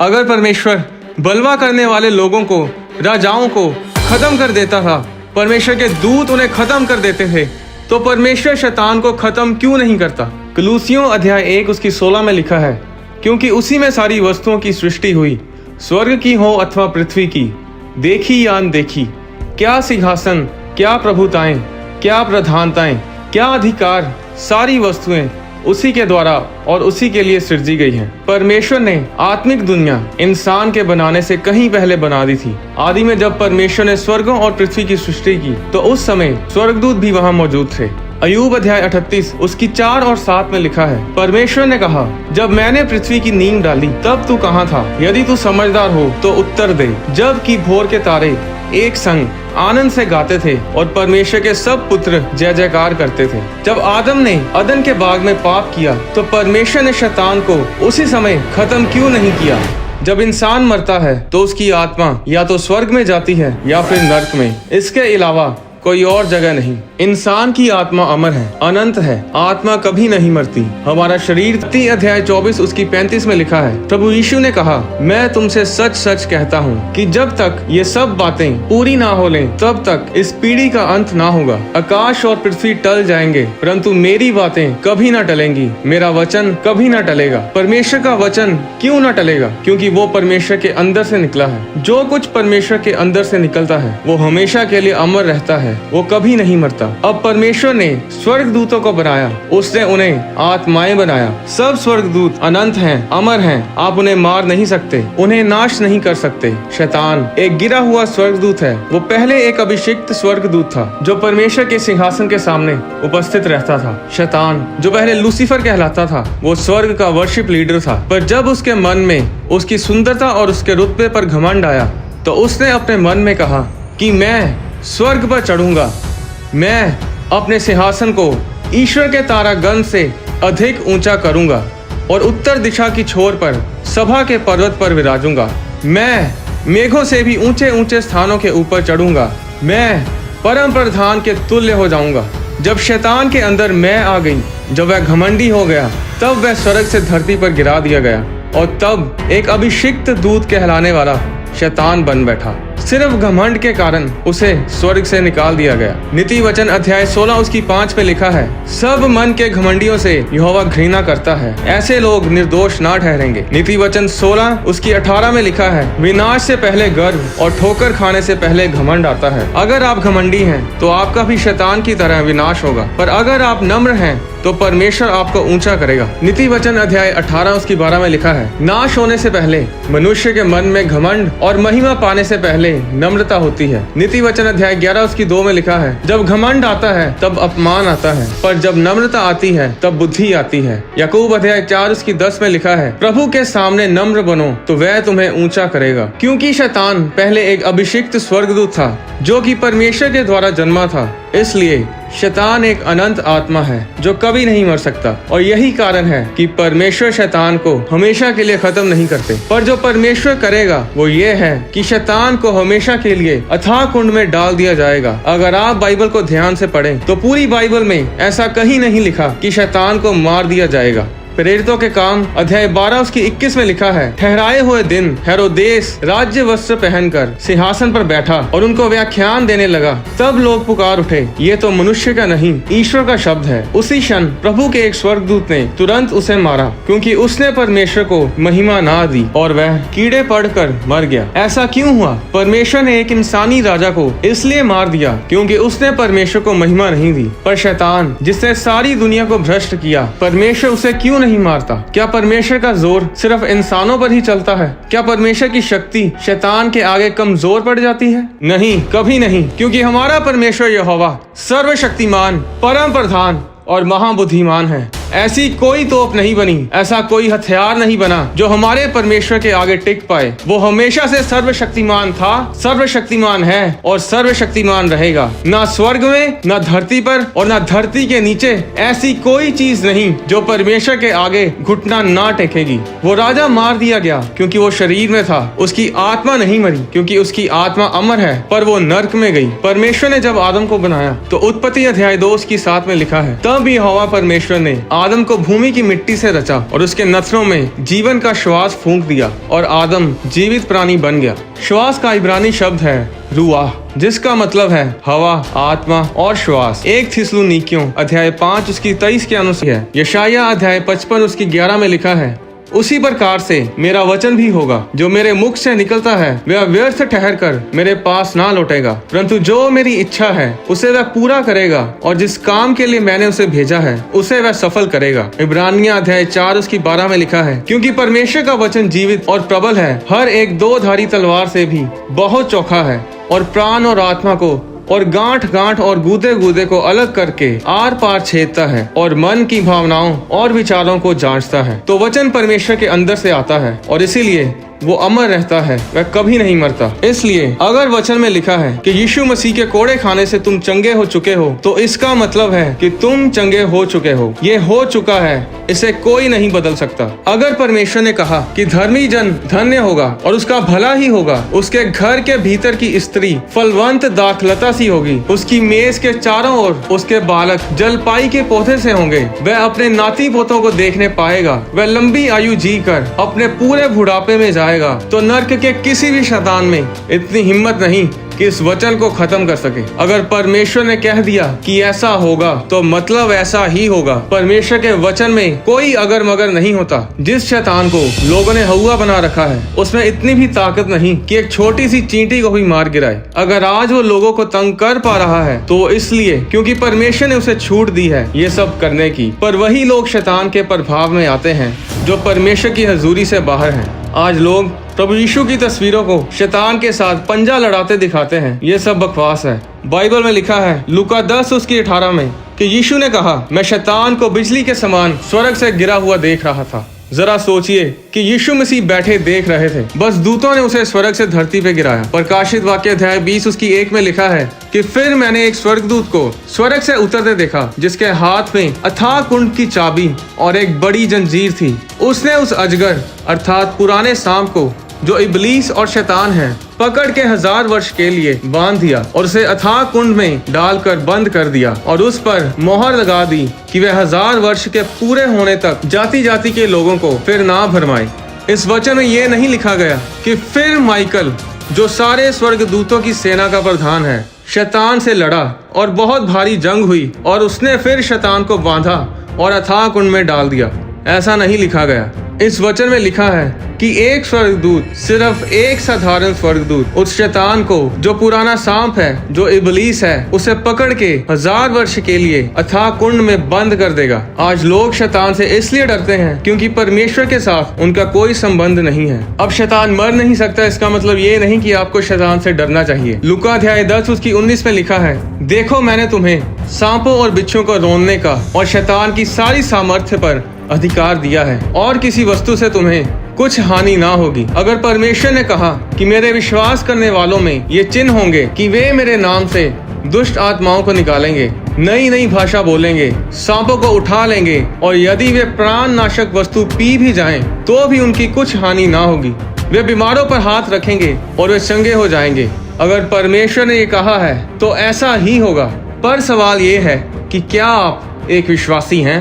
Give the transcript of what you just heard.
अगर परमेश्वर बलवा करने वाले लोगों को, राजाओं को खत्म कर देता था, परमेश्वर के दूत उन्हें खत्म कर देते थे, तो परमेश्वर शैतान को खत्म क्यों नहीं करता? कलूसियों अध्याय 1 उसकी 16 में लिखा है, क्योंकि उसी में सारी वस्तुओं की सृष्टि हुई, स्वर्ग की हो अथवा पृथ्वी की, देखी या अनदेखी, क्या सिंहासन, क्या प्रभुताएं, क्या प्रधानताएं, क्या अधिकार, सारी वस्तुएं उसी के द्वारा और उसी के लिए सृजी गई हैं। परमेश्वर ने आत्मिक दुनिया इंसान के बनाने से कहीं पहले बना दी थी। आदि में जब परमेश्वर ने स्वर्गों और पृथ्वी की सृष्टि की, तो उस समय स्वर्गदूत भी वहां मौजूद थे। अय्यूब अध्याय 38 उसकी 4 और 7 में लिखा है, परमेश्वर ने कहा, जब मैंने पृथ्वी की नींव डाली तब तू कहाँ था? यदि तू समझदार हो तो उत्तर दे। जब कि भोर के तारे एक संग आनंद से गाते थे और परमेश्वर के सब पुत्र जय जयकार करते थे। जब आदम ने अदन के बाग में पाप किया, तो परमेश्वर ने शैतान को उसी समय खत्म क्यों नहीं किया? जब इंसान मरता है तो उसकी आत्मा या तो स्वर्ग में जाती है या फिर नर्क में। इसके अलावा कोई और जगह नहीं। इंसान की आत्मा अमर है, अनंत है, आत्मा कभी नहीं मरती। हमारा शरीर अध्याय 24 उसकी 35 में लिखा है, प्रभु यीशु ने कहा, मैं तुमसे सच सच कहता हूँ कि जब तक ये सब बातें पूरी ना हो लें, तब तक इस पीढ़ी का अंत ना होगा। आकाश और पृथ्वी टल जाएंगे, परंतु मेरी बातें कभी ना टलेंगी, मेरा वचन कभी ना टलेगा। परमेश्वर का वचन क्यों ना टलेगा? क्योंकि वो परमेश्वर के अंदर से निकला है। जो कुछ परमेश्वर के अंदर से निकलता है वो हमेशा के लिए अमर रहता है, वो कभी नहीं मरता। अब परमेश्वर ने स्वर्गदूतों को बनाया, उसने उन्हें आत्माएं बनाया। सब स्वर्गदूत अनंत हैं, अमर हैं, आप उन्हें मार नहीं सकते, उन्हें नाश नहीं कर सकते। शैतान एक गिरा हुआ स्वर्गदूत है। वो पहले एक अभिषिक्त स्वर्गदूत था जो परमेश्वर के सिंहासन के सामने उपस्थित रहता था। शैतान जो पहले लूसीफर कहलाता था, वो स्वर्ग का वर्शिप लीडर था। पर जब उसके मन में उसकी सुंदरता और उसके रुतबे पर घमंड आया, तो उसने अपने मन में कहा कि मैं स्वर्ग पर चढ़ूंगा, मैं अपने सिंहासन को ईश्वर के तारागण से अधिक ऊंचा करूंगा और उत्तर दिशा की छोर पर सभा के पर्वत पर विराजूंगा। मैं मेघों से भी ऊंचे ऊंचे स्थानों के ऊपर चढ़ूंगा, मैं परम प्रधान के तुल्य हो जाऊंगा। जब शैतान के अंदर मैं आ गई, जब वह घमंडी हो गया, तब वह स्वर्ग से धरती पर गिरा दिया गया और तब एक अभिषिक्त दूत कहलाने वाला शैतान बन बैठा। सिर्फ घमंड के कारण उसे स्वर्ग से निकाल दिया गया। नीति वचन अध्याय 16 उसकी 5 पे लिखा है, सब मन के घमंडियों से यहोवा घृणा करता है, ऐसे लोग निर्दोष ना ठहरेंगे। नीति वचन 16 उसकी 18 में लिखा है, विनाश से पहले गर्व और ठोकर खाने से पहले घमंड आता है। अगर आप घमंडी हैं तो आपका भी शैतान की तरह विनाश होगा, पर अगर आप नम्र हैं तो परमेश्वर आपको ऊंचा करेगा। नीति वचन अध्याय 18 उसकी 12 में लिखा है, नाश होने से पहले मनुष्य के मन में घमंड और महिमा पाने से पहले नम्रता होती है। नीति वचन अध्याय 11 उसकी 2 में लिखा है, जब घमंड आता है तब अपमान आता है, पर जब नम्रता आती है तब बुद्धि आती है। याकूब अध्याय 4 उसकी 10 में लिखा है, प्रभु के सामने नम्र बनो तो वह तुम्हें ऊंचा करेगा। क्योंकि शैतान पहले एक अभिषिक्त स्वर्गदूत था जो कि परमेश्वर के द्वारा जन्मा था, इसलिए शैतान एक अनंत आत्मा है जो कभी नहीं मर सकता। और यही कारण है कि परमेश्वर शैतान को हमेशा के लिए खत्म नहीं करते, पर जो परमेश्वर करेगा वो ये है कि शैतान को हमेशा के लिए अथाह कुंड में डाल दिया जाएगा। अगर आप बाइबल को ध्यान से पढ़ें तो पूरी बाइबल में ऐसा कहीं नहीं लिखा कि शैतान को मार दिया जाएगा। प्रेरितों के काम अध्याय 12 उसकी 21 में लिखा है, ठहराए हुए दिन हेरोदेस राज्य वस्त्र पहनकर सिंहासन पर बैठा और उनको व्याख्यान देने लगा। तब लोग पुकार उठे, ये तो मनुष्य का नहीं ईश्वर का शब्द है। उसी क्षण प्रभु के एक स्वर्गदूत ने तुरंत उसे मारा, क्योंकि उसने परमेश्वर को महिमा ना दी और वह कीड़े पड़कर मर गया। ऐसा क्यों हुआ? परमेश्वर ने एक इंसानी राजा को इसलिए मार दिया क्योंकि उसने परमेश्वर को महिमा नहीं दी। पर शैतान जिसने सारी दुनिया को भ्रष्ट किया, परमेश्वर उसे क्यों नहीं मारता? क्या परमेश्वर का जोर सिर्फ इंसानों पर ही चलता है? क्या परमेश्वर की शक्ति शैतान के आगे कमजोर पड़ जाती है? नहीं, कभी नहीं, क्योंकि हमारा परमेश्वर यहोवा सर्वशक्तिमान, परम प्रधान और महाबुद्धिमान है। ऐसी कोई तोप नहीं बनी, ऐसा कोई हथियार नहीं बना जो हमारे परमेश्वर के आगे टिक पाए। वो हमेशा से सर्वशक्तिमान था, सर्वशक्तिमान है और सर्वशक्तिमान रहेगा। ना स्वर्ग में, ना धरती पर और ना धरती के नीचे ऐसी कोई चीज नहीं जो परमेश्वर के आगे घुटना ना टेकेगी। वो राजा मार दिया गया क्योंकि वो शरीर में था, उसकी आत्मा नहीं मरी क्योंकि उसकी आत्मा अमर है, पर वो नर्क में गई। परमेश्वर ने जब आदम को बनाया तो उत्पत्ति अध्याय 2 की 7 में लिखा है, तब यहोवा परमेश्वर ने आदम को भूमि की मिट्टी से रचा और उसके नथनों में जीवन का श्वास फूंक दिया और आदम जीवित प्राणी बन गया। श्वास का इब्रानी शब्द है रूआह, जिसका मतलब है हवा, आत्मा और श्वास। 1 थिस्सलुनीकियों अध्याय 5 उसकी 23 के अनुसार है। यशायाह अध्याय 55 उसकी 11 में लिखा है, उसी प्रकार से मेरा वचन भी होगा, जो मेरे मुख से निकलता है वह व्यर्थ ठहर कर मेरे पास ना लौटेगा, परंतु जो मेरी इच्छा है उसे वह पूरा करेगा और जिस काम के लिए मैंने उसे भेजा है उसे वह सफल करेगा। इब्रानियन अध्याय 4 उसकी 12 में लिखा है, क्योंकि परमेश्वर का वचन जीवित और प्रबल है, हर एक 2 धारी तलवार से भी बहुत चोखा है और प्राण और आत्मा को और गांठ गांठ और गूदे गूदे को अलग करके आर पार छेदता है और मन की भावनाओं और विचारों को जांचता है। तो वचन परमेश्वर के अंदर से आता है और इसीलिए वो अमर रहता है, वह कभी नहीं मरता। इसलिए अगर वचन में लिखा है कि यीशु मसीह के कोड़े खाने से तुम चंगे हो चुके हो, तो इसका मतलब है कि तुम चंगे हो चुके हो। ये हो चुका है, इसे कोई नहीं बदल सकता। अगर परमेश्वर ने कहा कि धर्मी जन धन्य होगा और उसका भला ही होगा, उसके घर के भीतर की स्त्री फलवंत दाखलता सी होगी, उसकी मेज के चारों ओर उसके बालक जलपाई के पौधे से होंगे, वह अपने नाती पोतों को देखने पाएगा, वह लंबी आयु जी कर अपने पूरे बुढ़ापे में जाएगा, तो नर्क के किसी भी शैतान में इतनी हिम्मत नहीं कि इस वचन को खत्म कर सके। अगर परमेश्वर ने कह दिया कि ऐसा होगा तो मतलब ऐसा ही होगा। परमेश्वर के वचन में कोई अगर मगर नहीं होता। जिस शैतान को लोगों ने हौवा बना रखा है, उसमें इतनी भी ताकत नहीं कि एक छोटी सी चींटी को भी मार गिराए। अगर आज वो लोगों को तंग कर पा रहा है तो इसलिए क्योंकि परमेश्वर ने उसे छूट दी है ये सब करने की। पर वही लोग शैतान के प्रभाव में आते हैं जो परमेश्वर की हजूरी से बाहर हैं। आज लोग प्रभु यीशु की तस्वीरों को शैतान के साथ पंजा लड़ाते दिखाते हैं। ये सब बकवास है। बाइबल में लिखा है लूका 10 उसकी 18 में कि यीशु ने कहा, मैं शैतान को बिजली के समान स्वर्ग से गिरा हुआ देख रहा था। जरा सोचिए कि यीशु मसीह बैठे देख रहे थे, बस दूतों ने उसे स्वर्ग से धरती पे गिराया। प्रकाशित वाक्य अध्याय 20 उसकी 1 में लिखा है कि फिर मैंने एक स्वर्गदूत को स्वर्ग से उतरते देखा, जिसके हाथ में अथाह कुंड की चाबी और एक बड़ी जंजीर थी। उसने उस अजगर अर्थात पुराने सांप को, जो इबलीस और शैतान है, पकड़ के 1000 वर्ष के लिए बांध दिया और उसे अथाह कुंड में डालकर बंद कर दिया और उस पर मोहर लगा दी कि वह 1000 वर्ष के पूरे होने तक जाति जाति के लोगों को फिर ना भरमाए। इस वचन में ये नहीं लिखा गया कि फिर माइकल, जो सारे स्वर्गदूतों की सेना का प्रधान है, शैतान से लड़ा और बहुत भारी जंग हुई और उसने फिर शैतान को बांधा और अथाह कुंड में डाल दिया। ऐसा नहीं लिखा गया। इस वचन में लिखा है कि एक स्वर्गदूत, सिर्फ एक साधारण स्वर्गदूत, उस शैतान को, जो पुराना सांप है, जो इबलीस है, उसे पकड़ के 1000 वर्ष के लिए अथाह कुंड में बंद कर देगा। आज लोग शैतान से इसलिए डरते हैं क्योंकि परमेश्वर के साथ उनका कोई संबंध नहीं है। अब शैतान मर नहीं सकता, इसका मतलब ये नहीं कि आपको शैतान से डरना चाहिए। लूका अध्याय 10 उसकी 19 में लिखा है, देखो मैंने तुम्हें सांपों और बिच्छों को रोनने का और शैतान की सारी सामर्थ्य पर अधिकार दिया है और किसी वस्तु से तुम्हें कुछ हानि ना होगी। अगर परमेश्वर ने कहा कि मेरे विश्वास करने वालों में ये चिन्ह होंगे कि वे मेरे नाम से दुष्ट आत्माओं को निकालेंगे, नई नई भाषा बोलेंगे, सांपों को उठा लेंगे और यदि वे प्राण नाशक वस्तु पी भी जाएं तो भी उनकी कुछ हानि ना होगी, वे बीमारों पर हाथ रखेंगे और वे चंगे हो जाएंगे। अगर परमेश्वर ने ये कहा है तो ऐसा ही होगा। पर सवाल ये है कि क्या आप एक विश्वासी हैं?